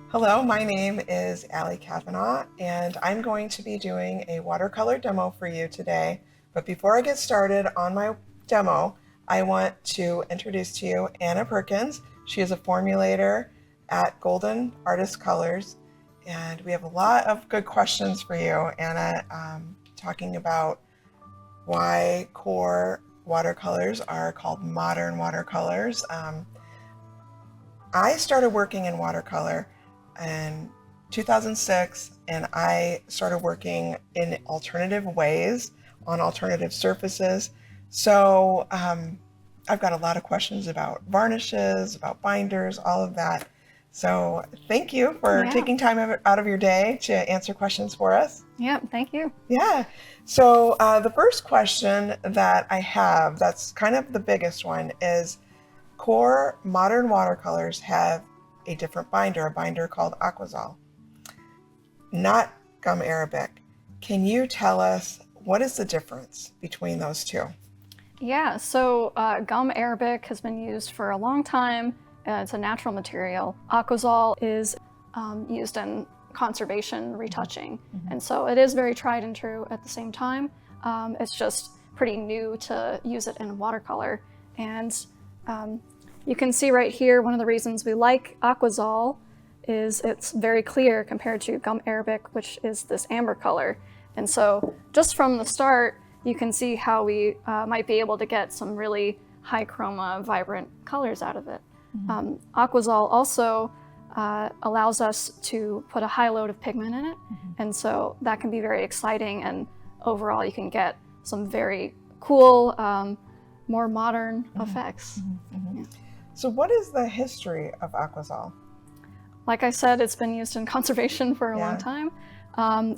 Hello, my name is Cavanaugh, and I'm going to be doing a watercolor demo for you today. But before I get started on my demo, I want to introduce to you Anna Perkins. She is a formulator at Golden Artist Colors, and we have a lot of good questions for you, Anna, talking about why QOR watercolors are called modern watercolors. I started working in watercolor in 2006, and I started working in alternative ways on alternative surfaces. So I've got a lot of questions about varnishes, about binders, all of that. So thank you for taking time out of your day to answer questions for us. Yeah, thank you. Yeah. So the first question that I have, that's kind of the biggest one, is QOR modern watercolors have a different binder, a binder called Aquazol, not gum arabic. Can you tell us what is the difference between those two? Yeah, so gum arabic has been used for a long time. It's a natural material. Aquazol is used in conservation retouching. And so it is very tried and true at the same time. It's just pretty new to use it in watercolor. And you can see right here, one of the reasons we like Aquazol is it's very clear compared to gum arabic, which is this amber color. And so just from the start, you can see how we might be able to get some really high chroma, vibrant colors out of it. Aquazol also allows us to put a high load of pigment in it. And so that can be very exciting, and overall you can get some very cool, more modern effects. Yeah. So what is the history of Aquazol? Like I said, it's been used in conservation for a long time.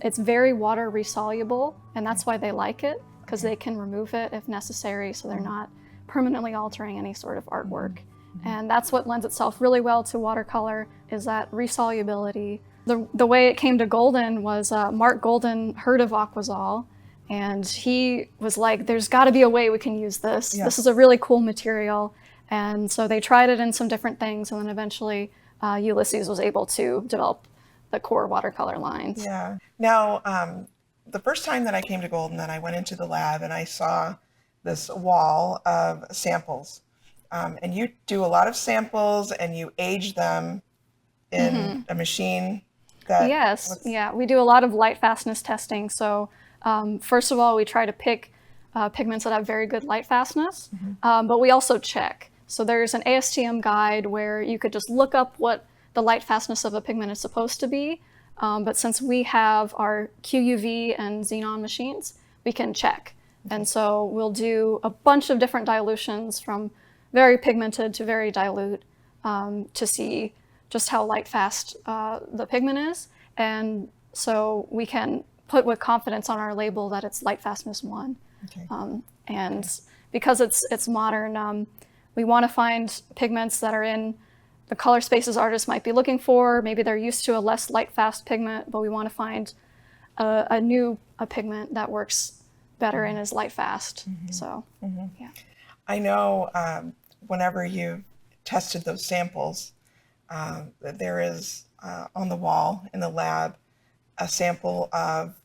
It's very water resoluble, and that's why they like it, because they can remove it if necessary, so they're not permanently altering any sort of artwork. And that's what lends itself really well to watercolor, is that resolubility. The way it came to Golden was Mark Golden heard of Aquazol, and he was like, there's got to be a way we can use this. This is a really cool material. And so they tried it in some different things, and then eventually Ulysses was able to develop the QOR watercolor lines. Yeah. Now, the first time that I came to Golden, I went into the lab and I saw this wall of samples. And you do a lot of samples and you age them in a machine that... Yes, yeah, we do a lot of light fastness testing. So first of all, we try to pick pigments that have very good light fastness, but we also check. So there's an ASTM guide where you could just look up what the light fastness of a pigment is supposed to be. But since we have our QUV and xenon machines, we can check. And so we'll do a bunch of different dilutions from very pigmented to very dilute to see just how light fast the pigment is. And so we can put with confidence on our label that it's light fastness 1. And because it's modern, we want to find pigments that are in the color spaces artists might be looking for. Maybe they're used to a less light fast pigment, but we want to find a pigment that works better and is light fast. So, yeah. I know whenever you tested those samples, there is on the wall in the lab a sample of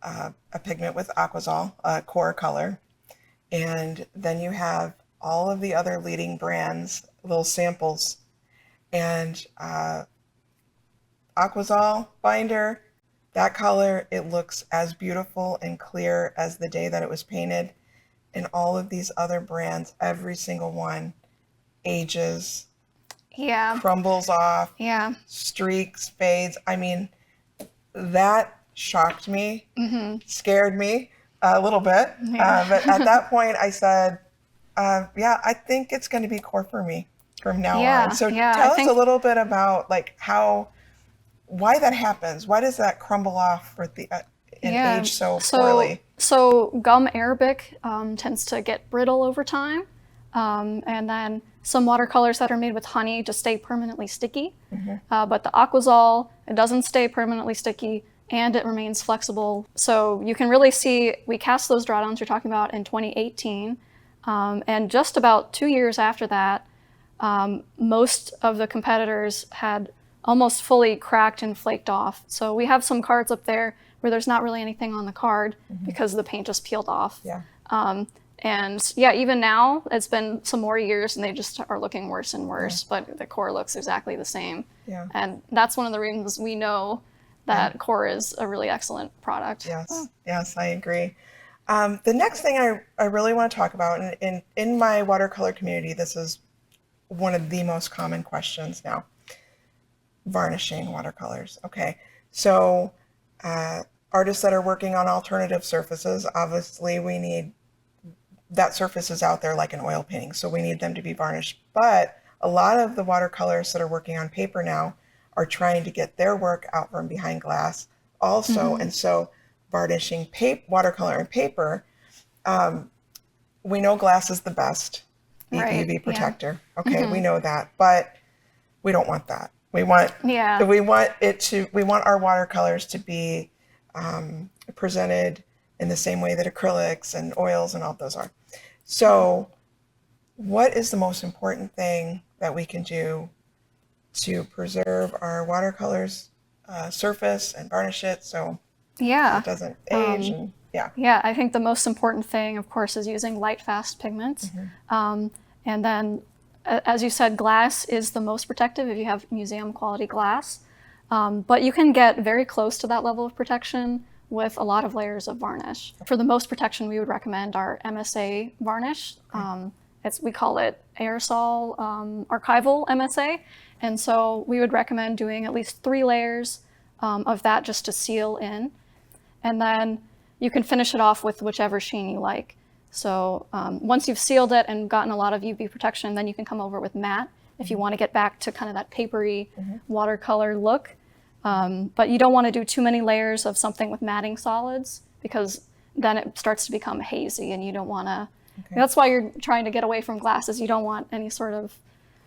a pigment with Aquazol, a QOR color, and then you have all of the other leading brands, little samples, and Aquazol binder, that color, it looks as beautiful and clear as the day that it was painted. And all of these other brands, every single one ages, crumbles off, streaks, fades. I mean, that shocked me, scared me a little bit. But at that point I said, I think it's going to be QOR for me from now on. So tell us a little bit about like why that happens. Why does that crumble off for the age so poorly? So gum arabic tends to get brittle over time. And then some watercolors that are made with honey just stay permanently sticky. But the Aquazol, it doesn't stay permanently sticky and it remains flexible. So you can really see, we cast those drawdowns you're talking about in 2018. And just about 2 years after that, most of the competitors had almost fully cracked and flaked off. So we have some cards up there where there's not really anything on the card because the paint just peeled off. Yeah. And yeah, even now, it's been some more years and they just are looking worse and worse, but the core looks exactly the same. Yeah. And that's one of the reasons we know that core is a really excellent product. Yes, yes, I agree. The next thing I really want to talk about, and in my watercolor community, this is one of the most common questions now, varnishing watercolors. Okay, so artists that are working on alternative surfaces, obviously we need that surface is out there like an oil painting, so we need them to be varnished. But a lot of the watercolorists that are working on paper now are trying to get their work out from behind glass also, and so varnishing watercolor and paper, we know glass is the best UV protector. Okay, we know that, but we don't want that. We want our watercolors to be presented in the same way that acrylics and oils and all those are. So what is the most important thing that we can do to preserve our watercolors surface and varnish it so it doesn't age? Yeah, I think the most important thing, of course, is using light-fast pigments. And then, as you said, glass is the most protective if you have museum quality glass. But you can get very close to that level of protection with a lot of layers of varnish. For the most protection, we would recommend our MSA varnish. We call it aerosol archival MSA. And so we would recommend doing at least 3 layers of that just to seal in. And then you can finish it off with whichever sheen you like. So once you've sealed it and gotten a lot of UV protection, then you can come over with matte if you want to get back to kind of that papery watercolor look. But you don't want to do too many layers of something with matting solids because then it starts to become hazy and you don't want to. That's why you're trying to get away from glasses. You don't want any sort of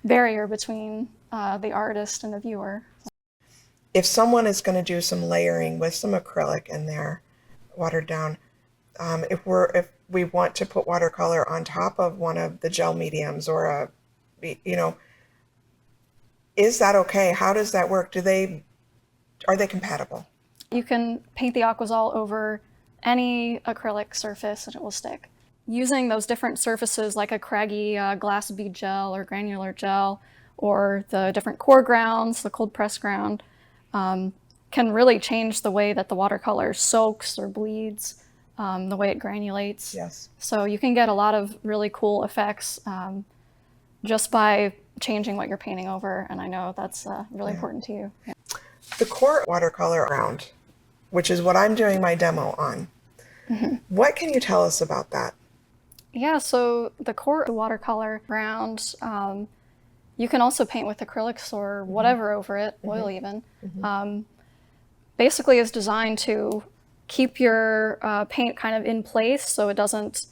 barrier between the artist and the viewer. If someone is going to do some layering with some acrylic in there, watered down, if we want to put watercolor on top of one of the gel mediums or is that okay? How does that work? Are they compatible? You can paint the Aquazol over any acrylic surface and it will stick. Using those different surfaces like a craggy glass bead gel or granular gel or the different core grounds, the cold press ground, can really change the way that the watercolor soaks or bleeds, the way it granulates. Yes. So you can get a lot of really cool effects just by changing what you're painting over, and I know that's really important to you. Yeah. The core watercolor ground, which is what I'm doing my demo on, what can you tell us about that? Yeah, so the core watercolor ground, you can also paint with acrylics or whatever over it, oil even. Basically is designed to keep your paint kind of in place so it doesn't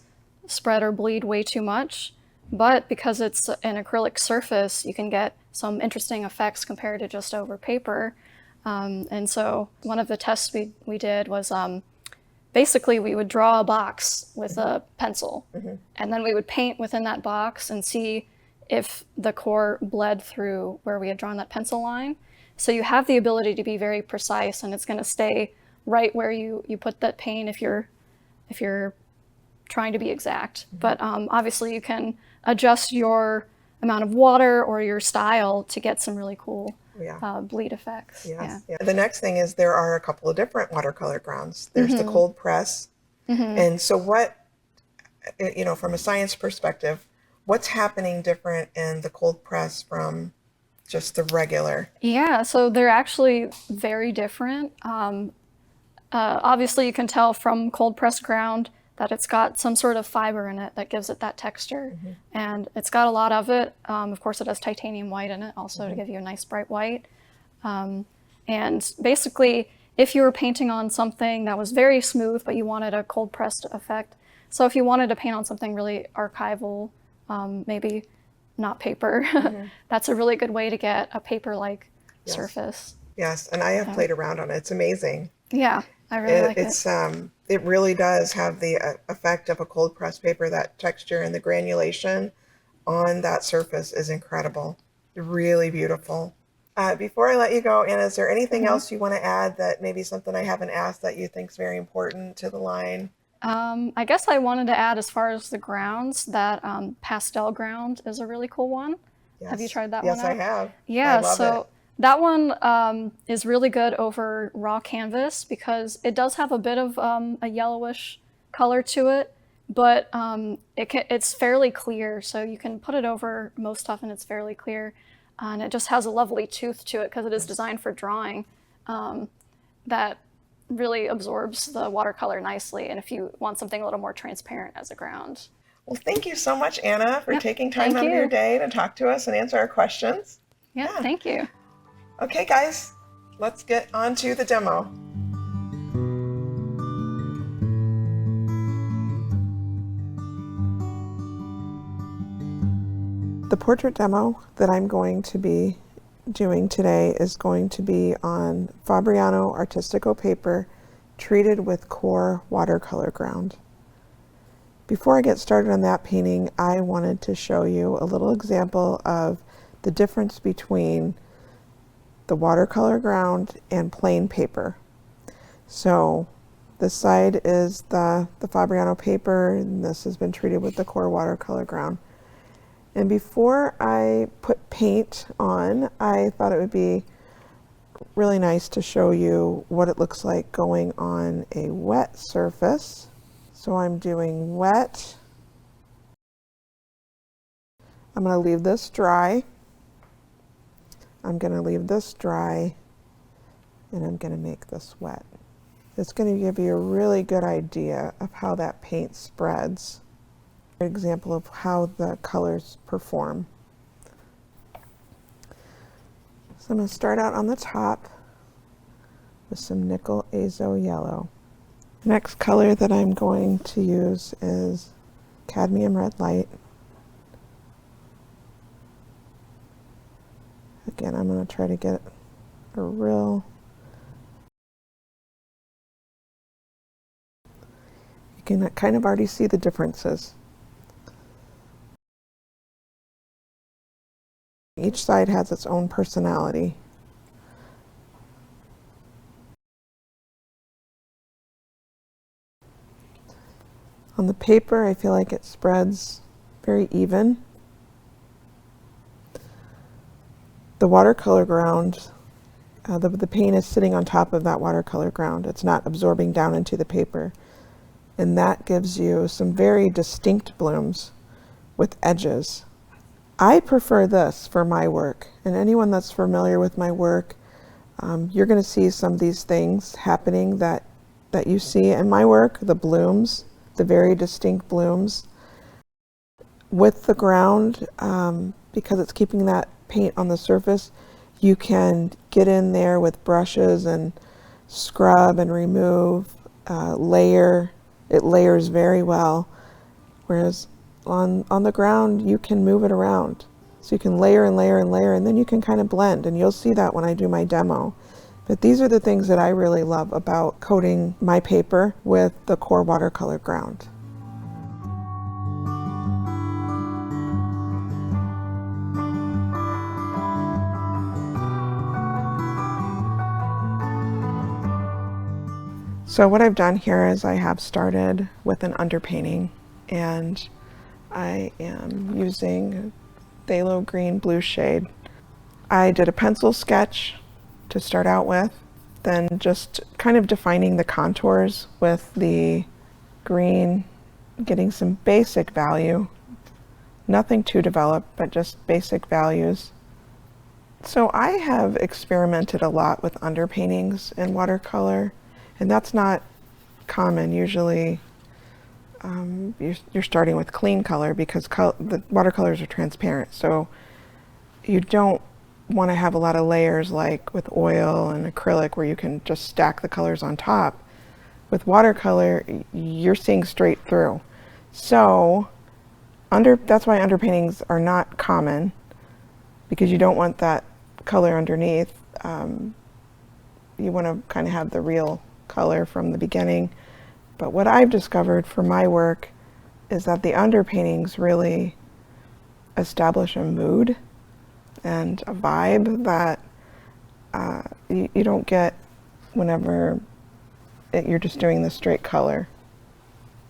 spread or bleed way too much. But because it's an acrylic surface, you can get some interesting effects compared to just over paper. And so one of the tests we did was basically we would draw a box with a pencil, and then we would paint within that box and see if the core bled through where we had drawn that pencil line. So you have the ability to be very precise, and it's going to stay right where you put that paint if you're trying to be exact. But obviously you can adjust your amount of water or your style to get some really cool bleed effects. Yes. Yeah. The next thing is there are a couple of different watercolor grounds. There's the cold press. And so what, from a science perspective, what's happening different in the cold press from just the regular? Yeah, so they're actually very different. Obviously you can tell from cold press ground that it's got some sort of fiber in it that gives it that texture. And it's got a lot of it. Of course, it has titanium white in it also to give you a nice bright white. And basically, if you were painting on something that was very smooth, but you wanted a cold pressed effect, so if you wanted to paint on something really archival, maybe not paper, that's a really good way to get a paper-like surface. Yes, and I have played around on it. It's amazing. Yeah, I really like it. It really does have the effect of a cold pressed paper. That texture and the granulation on that surface is incredible. Really beautiful. Before I let you go, Anna, is there anything Mhm. else you want to add, that maybe something I haven't asked that you think is very important to the line? I guess I wanted to add, as far as the grounds, that pastel ground is a really cool one. Have you Yes. tried that one Yes, I out? have. I Yeah, love it. so that one is really good over raw canvas because it does have a bit of a yellowish color to it, but it's fairly clear, so you can put it over most stuff and it's fairly clear. And it just has a lovely tooth to it because it is Yes. designed for drawing. That really absorbs the watercolor nicely, and if you want something a little more transparent as a ground. Well, thank you so much, Anna, for Yep, taking time thank out of your you. day to talk to us and answer our questions. Yep, Yeah. thank you. Okay, guys, let's get on to the demo. The portrait demo that I'm going to be doing today is going to be on Fabriano Artistico paper treated with QOR watercolor ground. Before I get started on that painting, I wanted to show you a little example of the difference between the watercolor ground and plain paper. So this side is the Fabriano paper, and this has been treated with the QOR watercolor ground. And before I put paint on, I thought it would be really nice to show you what it looks like going on a wet surface. So I'm doing wet. I'm going to leave this dry. I'm going to leave this dry, and I'm going to make this wet. It's going to give you a really good idea of how that paint spreads. An example of how the colors perform. So I'm going to start out on the top with some nickel azo yellow. Next color that I'm going to use is cadmium red light. Again, I'm going to try to get a real... You can kind of already see the differences. Each side has its own personality. On the paper, I feel like it spreads very even. The watercolor ground, the paint is sitting on top of that watercolor ground. It's not absorbing down into the paper. And that gives you some very distinct blooms with edges. I prefer this for my work, and anyone that's familiar with my work, you're going to see some of these things happening that you see in my work, the blooms, the very distinct blooms. With the ground, because it's keeping that paint on the surface, you can get in there with brushes and scrub and remove, layer. It layers very well, whereas on the ground you can move it around. So you can layer and layer and layer, and then you can kind of blend, and you'll see that when I do my demo. But these are the things that I really love about coating my paper with the QOR watercolor ground. So what I've done here is I have started with an underpainting, and I am using phthalo green blue shade. I did a pencil sketch to start out with, then just kind of defining the contours with the green, getting some basic value, nothing too developed, but just basic values. So I have experimented a lot with underpaintings in watercolor, and that's not common. Usually you're starting with clean color because the watercolors are transparent, so you don't want to have a lot of layers like with oil and acrylic where you can just stack the colors on top. With watercolor, you're seeing straight through. So that's why underpaintings are not common, because you don't want that color underneath. You want to kind of have the real color from the beginning. But what I've discovered for my work is that the underpaintings really establish a mood and a vibe that you don't get whenever you're just doing the straight color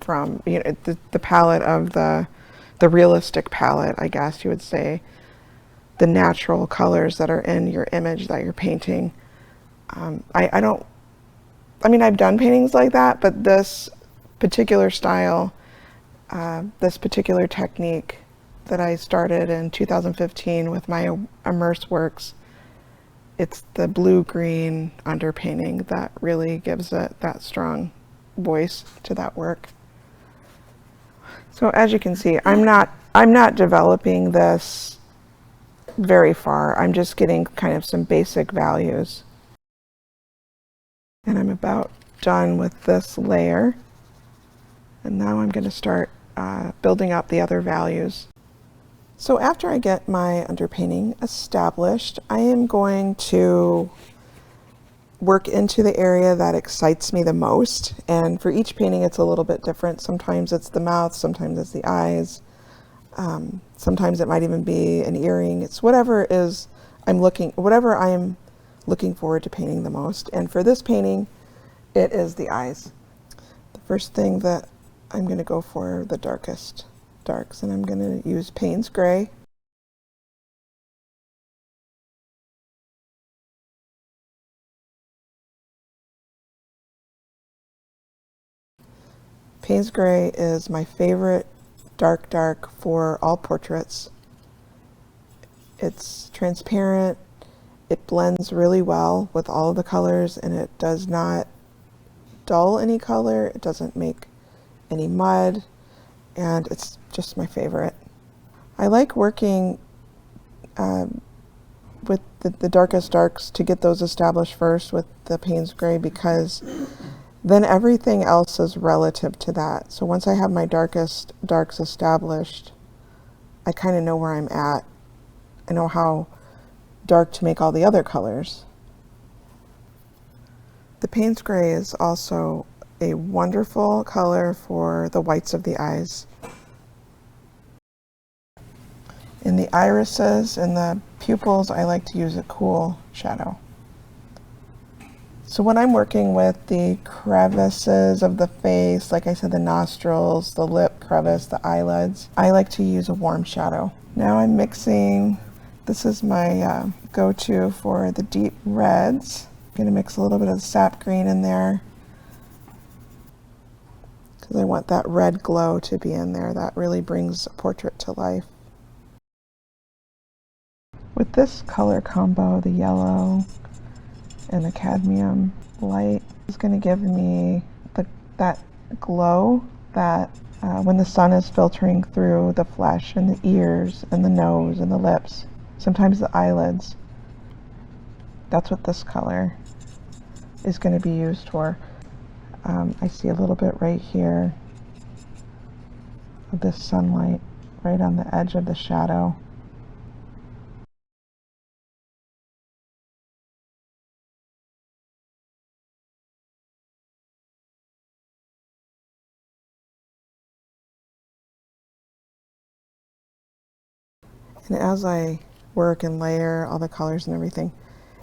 from, you know, the palette of the realistic palette, I guess you would say, the natural colors that are in your image that you're painting. I don't, I mean, I've done paintings like that, but this particular style, this particular technique that I started in 2015 with my Immerse works, it's the blue-green underpainting that really gives it that strong voice to that work. So as you can see, I'm not developing this very far. I'm just getting kind of some basic values. And I'm about done with this layer. And now I'm going to start building up the other values. So after I get my underpainting established, I am going to work into the area that excites me the most. And for each painting, it's a little bit different. Sometimes it's the mouth, sometimes it's the eyes. Sometimes it might even be an earring. It's whatever whatever I'm looking forward to painting the most. And for this painting, it is the eyes. The first thing that I'm going to go for the darkest darks, and I'm going to use Payne's Gray. Payne's Gray is my favorite dark for all portraits. It's transparent, it blends really well with all of the colors, and it does not dull any color, it doesn't make any mud, and it's just my favorite. I like working with the darkest darks to get those established first with the Payne's Gray, because then everything else is relative to that. So once I have my darkest darks established, I kind of know where I'm at. I know how dark to make all the other colors. The Payne's Gray is also a wonderful color for the whites of the eyes. In the irises and the pupils, I like to use a cool shadow. So when I'm working with the crevices of the face, like I said, the nostrils, the lip crevice, the eyelids, I like to use a warm shadow. Now I'm mixing, this is my go-to for the deep reds. I'm going to mix a little bit of sap green in there because I want that red glow to be in there. That really brings a portrait to life. With this color combo, the yellow and the cadmium light is going to give me that glow that when the sun is filtering through the flesh and the ears and the nose and the lips, sometimes the eyelids. That's what this color is going to be used for. I see a little bit right here of this sunlight right on the edge of the shadow. And as I work and layer all the colors and everything,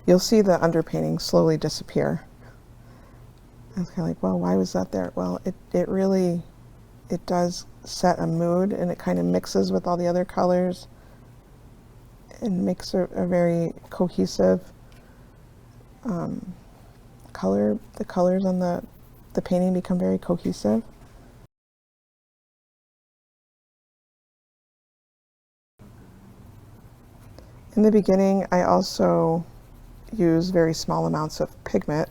you'll see the underpainting slowly disappear. I was kind of like, well, why was that there? Well, it really does set a mood, and it kind of mixes with all the other colors and makes a very cohesive color. The colors on the painting become very cohesive. In the beginning, I also use very small amounts of pigment.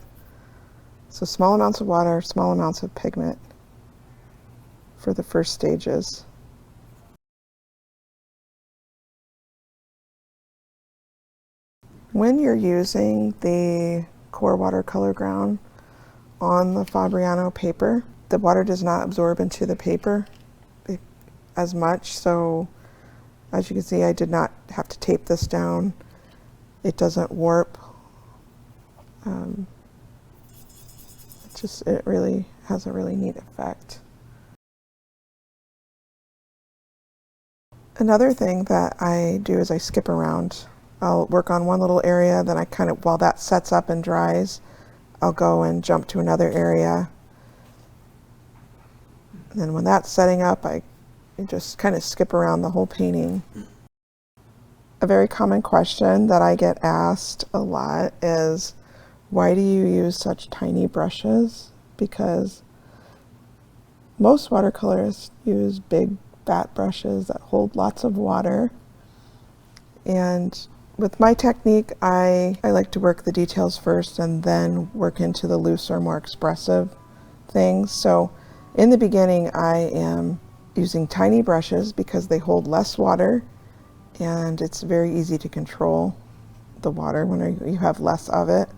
So small amounts of water, small amounts of pigment for the first stages. When you're using the QOR watercolor ground on the Fabriano paper, the water does not absorb into the paper as much, so as you can see, I did not have to tape this down. It doesn't warp. It really has a really neat effect. Another thing that I do is I skip around I'll work on one little area, then I kind of, while that sets up and dries, I'll go and jump to another area. And then when that's setting up, I just kind of skip around the whole painting. A very common question that I get asked a lot is, why do you use such tiny brushes? Because most watercolorists use big fat brushes that hold lots of water. And with my technique, I like to work the details first and then work into the looser, more expressive things. So in the beginning, I am using tiny brushes because they hold less water and it's very easy to control the water when you have less of it.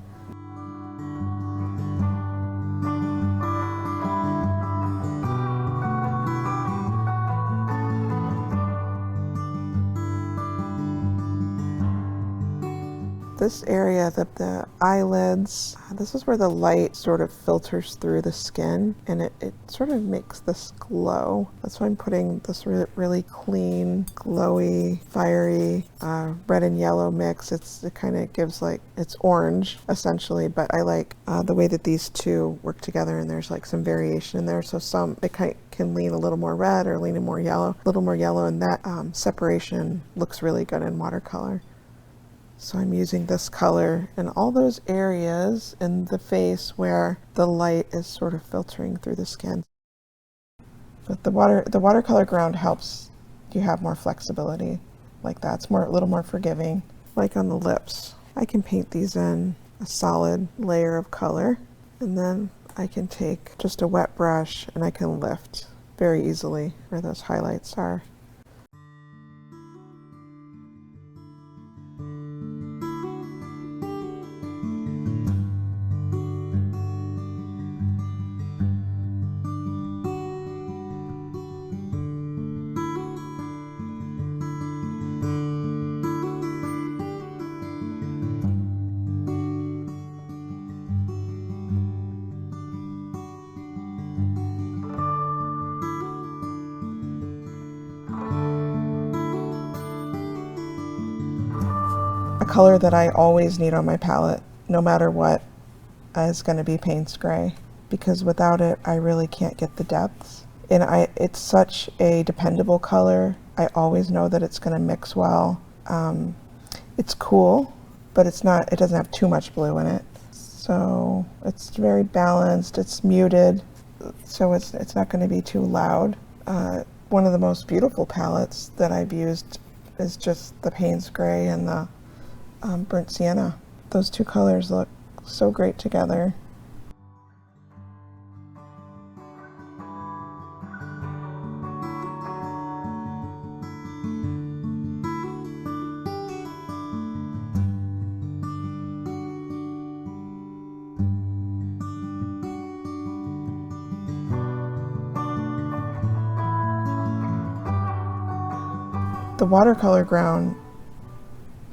This area, the eyelids, this is where the light sort of filters through the skin and it sort of makes this glow. That's why I'm putting this really clean, glowy, fiery red and yellow mix. It kind of gives like, it's orange essentially, but I like the way that these two work together, and there's like some variation in there. So it can lean a little more red or lean more yellow, and that separation looks really good in watercolor. So I'm using this color in all those areas in the face where the light is sort of filtering through the skin. But the watercolor ground helps you have more flexibility like that. It's a little more forgiving. Like on the lips, I can paint these in a solid layer of color, and then I can take just a wet brush and I can lift very easily where those highlights are. A color that I always need on my palette, no matter what, is going to be Payne's Gray, because without it, I really can't get the depths. And it's such a dependable color. I always know that it's going to mix well. It's cool, but it doesn't have too much blue in it. So it's very balanced, it's muted, so it's not going to be too loud. One of the most beautiful palettes that I've used is just the Payne's Gray and the Burnt Sienna. Those two colors look so great together. The watercolor ground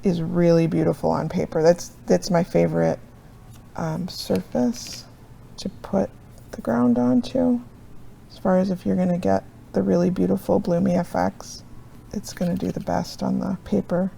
is really beautiful on paper. That's my favorite surface to put the ground onto. As far as if you're going to get the really beautiful bloomy effects, it's going to do the best on the paper.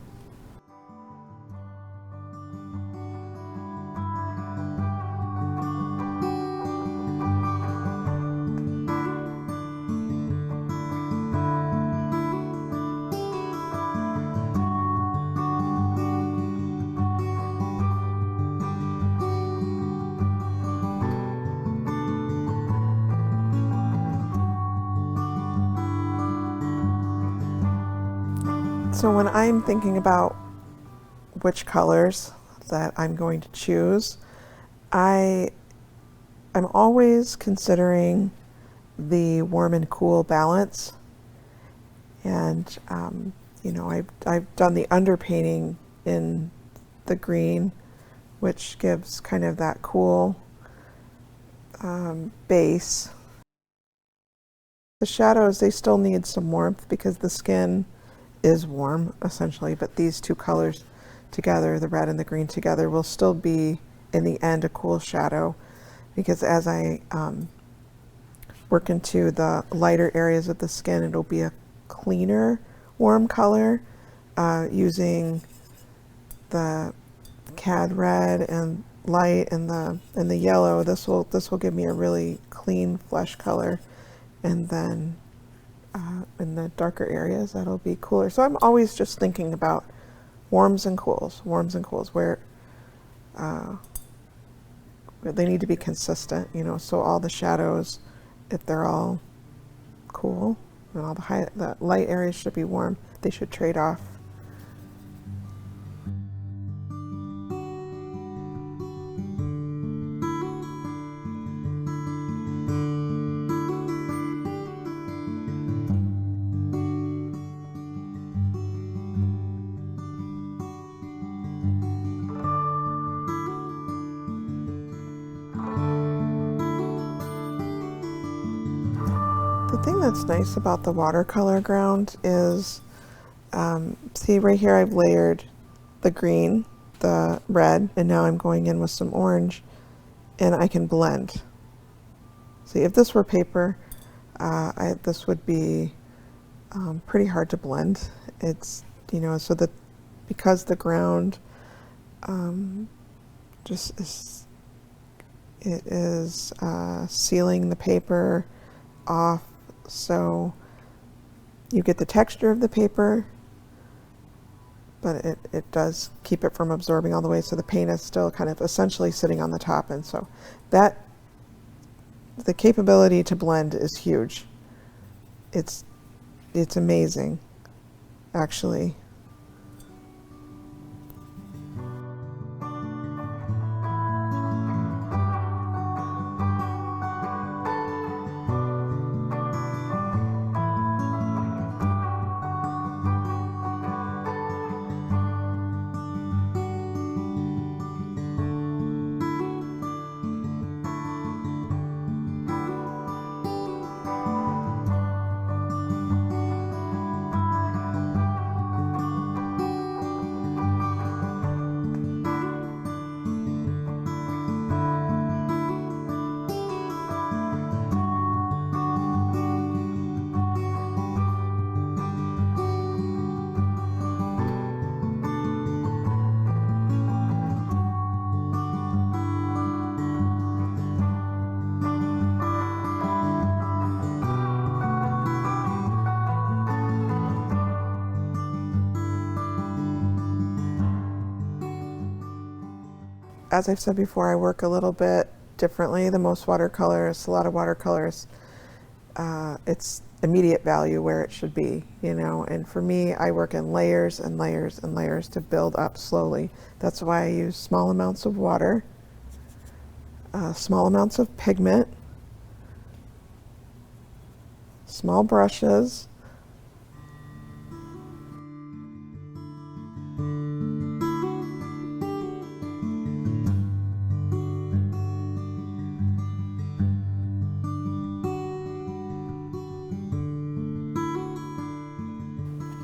So when I'm thinking about which colors that I'm going to choose, I'm always considering the warm and cool balance. And you know, I've done the underpainting in the green, which gives kind of that cool base. The shadows, they still need some warmth because the skin is warm essentially, but these two colors together, the red and the green together, will still be in the end a cool shadow, because as I work into the lighter areas of the skin, it'll be a cleaner warm color using the cad red and light and the yellow, this will give me a really clean flesh color, and then in the darker areas that'll be cooler. So I'm always just thinking about warms and cools, where they need to be consistent, you know, so all the shadows, if they're all cool, and all the light areas should be warm, they should trade off. The thing that's nice about the watercolor ground is, see right here I've layered the green, the red, and now I'm going in with some orange, and I can blend. See, if this were paper, this would be pretty hard to blend. It's, you know, so that because the ground just is, it is sealing the paper off, so you get the texture of the paper, but it does keep it from absorbing all the way, so the paint is still kind of essentially sitting on the top, and so that the capability to blend is huge. It's amazing, actually. As I've said before, I work a little bit differently than most watercolorists. A lot of watercolorists, it's immediate value where it should be, you know, and for me, I work in layers and layers and layers to build up slowly. That's why I use small amounts of water, small amounts of pigment, small brushes,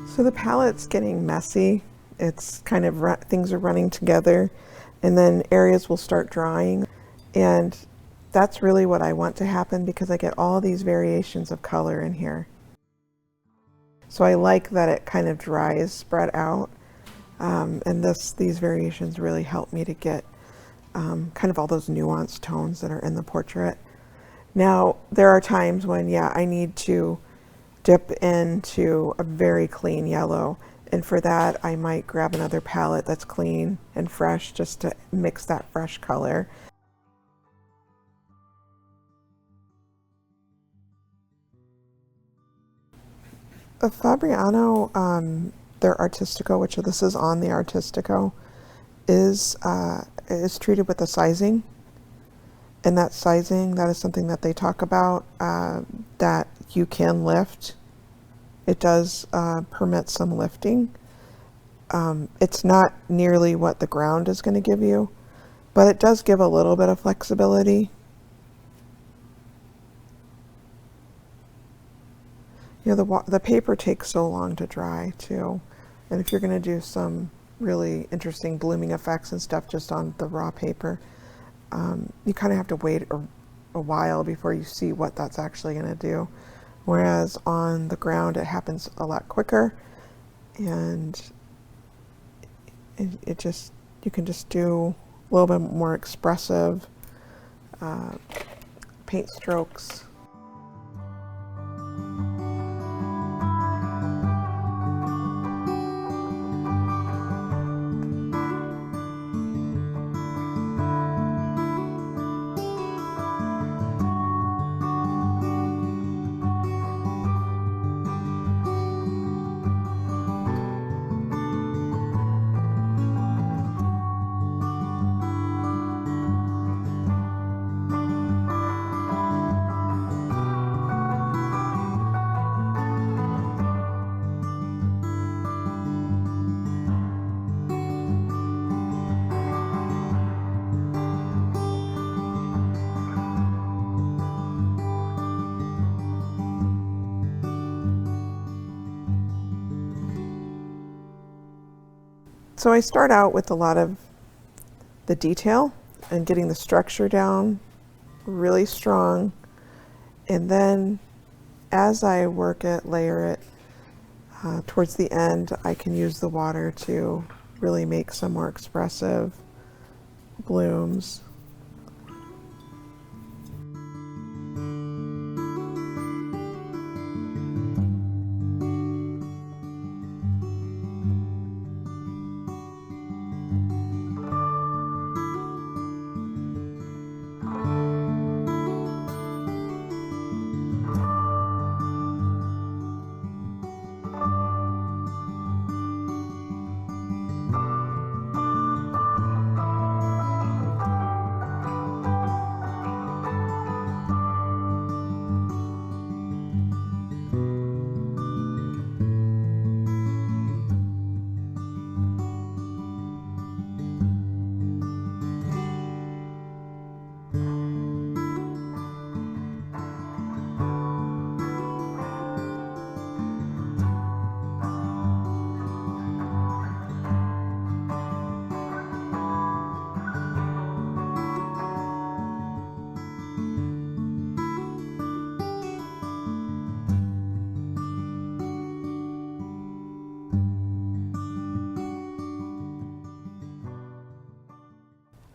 so the palette's getting messy. It's kind of, things are running together, and then areas will start drying. And that's really what I want to happen, because I get all these variations of color in here. So I like that it kind of dries spread out. And these variations really help me to get kind of all those nuanced tones that are in the portrait. Now, there are times when, yeah, I need to dip into a very clean yellow, and for that I might grab another palette that's clean and fresh just to mix that fresh color. Fabriano, their Artistico, which this is on the Artistico, is treated with a sizing, and that sizing, that is something that they talk about, that you can lift. It does permit some lifting. It's not nearly what the ground is going to give you, but it does give a little bit of flexibility. You know, the paper takes so long to dry too, and if you're going to do some really interesting blooming effects and stuff just on the raw paper, you kind of have to wait a while before you see what that's actually going to do. Whereas on the ground, it happens a lot quicker, and you can just do a little bit more expressive paint strokes. So I start out with a lot of the detail and getting the structure down really strong, and then as I work it, layer it, towards the end I can use the water to really make some more expressive blooms.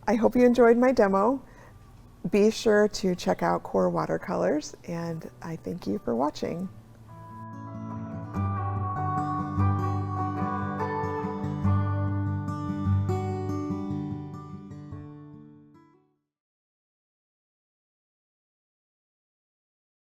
I hope you enjoyed my demo. Be sure to check out QOR watercolors, and I thank you for watching.